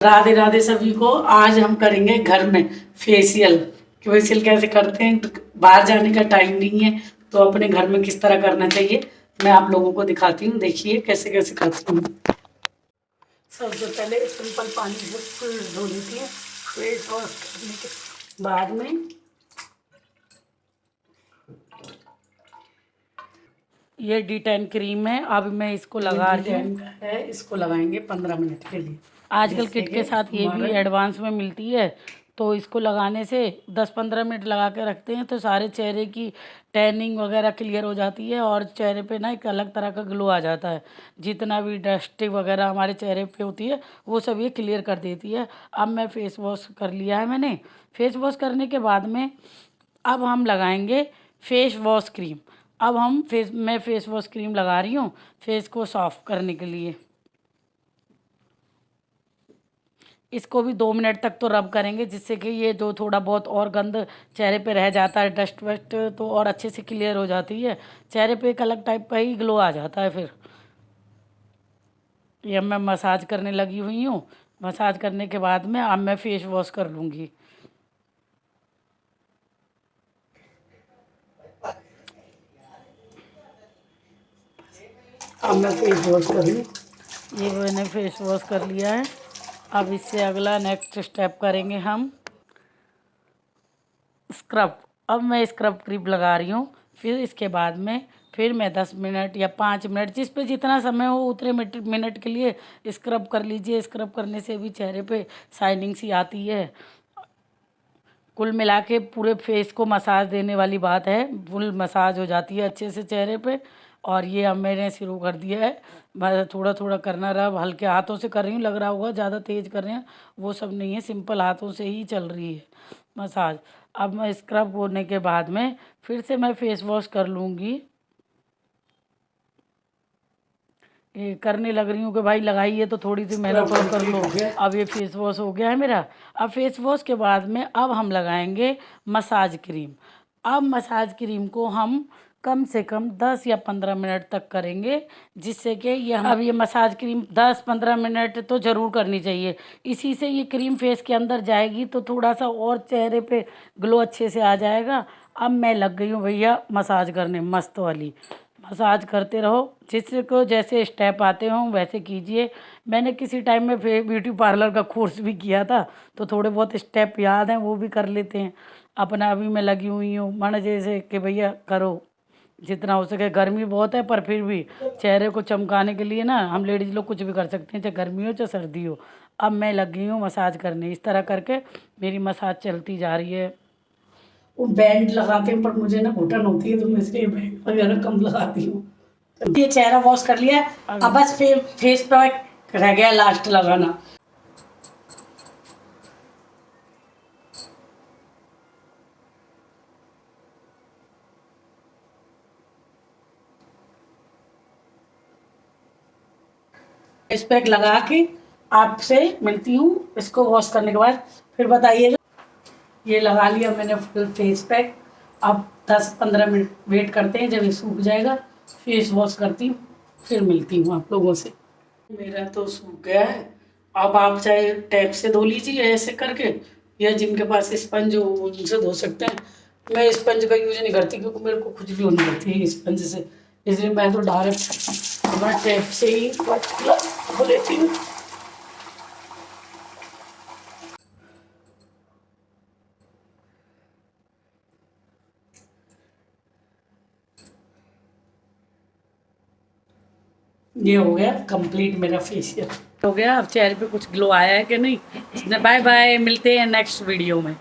राधे राधे सभी को। आज हम करेंगे घर में फेशियल। फेशियल कैसे करते हैं, तो बाहर जाने का टाइम नहीं है तो अपने घर में किस तरह करना चाहिए मैं आप लोगों को दिखाती हूँ। देखिए कैसे कैसे करती हूँ। सबसे पहले सिंपल पानी से धो लेती है। फेस वॉश करने के बाद में ये D10 क्रीम है। अब मैं इसको लगा रही हूँ। है, इसको लगाएंगे 15 मिनट के लिए। आजकल किट के साथ ये भी एडवांस में मिलती है, तो इसको लगाने से 10-15 मिनट लगा के रखते हैं तो सारे चेहरे की टैनिंग वगैरह क्लियर हो जाती है और चेहरे पे ना एक अलग तरह का ग्लो आ जाता है। जितना भी डस्ट वगैरह हमारे चेहरे पे होती है वो सब ये क्लियर कर देती है। अब मैं फेस वॉश कर लिया है मैंने। फेस वॉश करने के बाद में अब हम लगाएंगे फेस वॉश क्रीम। अब मैं फेस वॉश क्रीम लगा रही हूँ फेस को सॉफ्ट करने के लिए। इसको भी 2 मिनट तक तो रब करेंगे, जिससे कि ये जो थोड़ा बहुत और गंद चेहरे पे रह जाता है, डस्ट वस्ट, तो और अच्छे से क्लियर हो जाती है। चेहरे पे एक अलग टाइप का ही ग्लो आ जाता है। फिर ये मैं मसाज करने लगी हुई हूँ। मसाज करने के बाद में अब मैं फेस वॉश कर लूँगी। अब मैं फेस वॉश कर लूँ। ये मैंने फेस वॉश कर लिया है। अब इससे अगला नेक्स्ट स्टेप करेंगे हम स्क्रब। अब मैं स्क्रब क्रीम लगा रही हूँ। फिर इसके बाद में फिर मैं 10 मिनट या 5 मिनट, जिस पे जितना समय हो उतने मिनट के लिए स्क्रब कर लीजिए। स्क्रब करने से भी चेहरे पे शाइनिंग सी आती है। कुल मिला के पूरे फेस को मसाज देने वाली बात है। फुल मसाज हो जाती है अच्छे से चेहरे पे। और ये अब मैंने शुरू कर दिया है। मैं थोड़ा थोड़ा करना रहा, हल्के हाथों से कर रही हूँ। लग रहा होगा ज़्यादा तेज़ कर रहे हैं, वो सब नहीं है, सिंपल हाथों से ही चल रही है मसाज। अब मैं स्क्रब होने के बाद में फिर से मैं फेस वॉश कर लूँगी। ये करने लग रही हूँ कि भाई लगाई है तो थोड़ी सी मेहनत और कर लो। अब ये फेस वॉश हो गया है मेरा। अब फेस वॉश के बाद में अब हम लगाएंगे मसाज क्रीम। अब मसाज क्रीम को हम कम से कम 10 या 15 मिनट तक करेंगे, जिससे कि अब ये मसाज क्रीम 10-15 मिनट तो ज़रूर करनी चाहिए। इसी से ये क्रीम फेस के अंदर जाएगी तो थोड़ा सा और चेहरे पे ग्लो अच्छे से आ जाएगा। अब मैं लग गई हूँ भैया मसाज करने, मस्त वाली मसाज करते रहो। जिससे को जैसे स्टेप आते हों वैसे कीजिए। मैंने किसी टाइम में ब्यूटी पार्लर का कोर्स भी किया था, तो थोड़े बहुत स्टेप याद हैं, वो भी कर लेते हैं। अपना अभी मैं लगी हुई हूँ मन जैसे कि भैया करो जितना हो सके। गर्मी बहुत है पर फिर भी चेहरे को चमकाने के लिए ना हम लेडीज़ लोग कुछ भी कर सकते हैं, चाहे गर्मी हो चाहे सर्दी हो। अब मैं लग गई हूँ मसाज करने। इस तरह करके मेरी मसाज चलती जा रही है। वो बैंड लगाते हैं पर मुझे ना घुटन होती है तो मैं इसलिए बैंड वगैरह कम लगाती हूँ। ये चेहरा वॉश कर लिया। अब बस फेस पैक रह गया लास्ट लगाना। फेस पैक लगा के आपसे मिलती हूँ इसको वॉश करने के बाद। फिर बताइए। ये लगा लिया मैंने फुल फेस पैक। अब 10-15 मिनट वेट करते हैं, जब ये सूख जाएगा फेस वॉश करती हूँ, फिर मिलती हूँ आप लोगों से। मेरा तो सूख गया है। अब आप चाहे टैप से धो लीजिए ऐसे करके, या जिनके पास स्पंज हो उनसे धो सकते हैं। मैं स्पंज का यूज नहीं करती क्योंकि मेरे को खुजली होने लगती है स्पंज से, इसलिए मैं तो डायरेक्ट अपना टैप से ही धो लेती हूँ। ये हो गया कंप्लीट मेरा फेशियल हो गया। अब चेहरे पे कुछ ग्लो आया है कि नहीं। बाय बाय, मिलते हैं नेक्स्ट वीडियो में।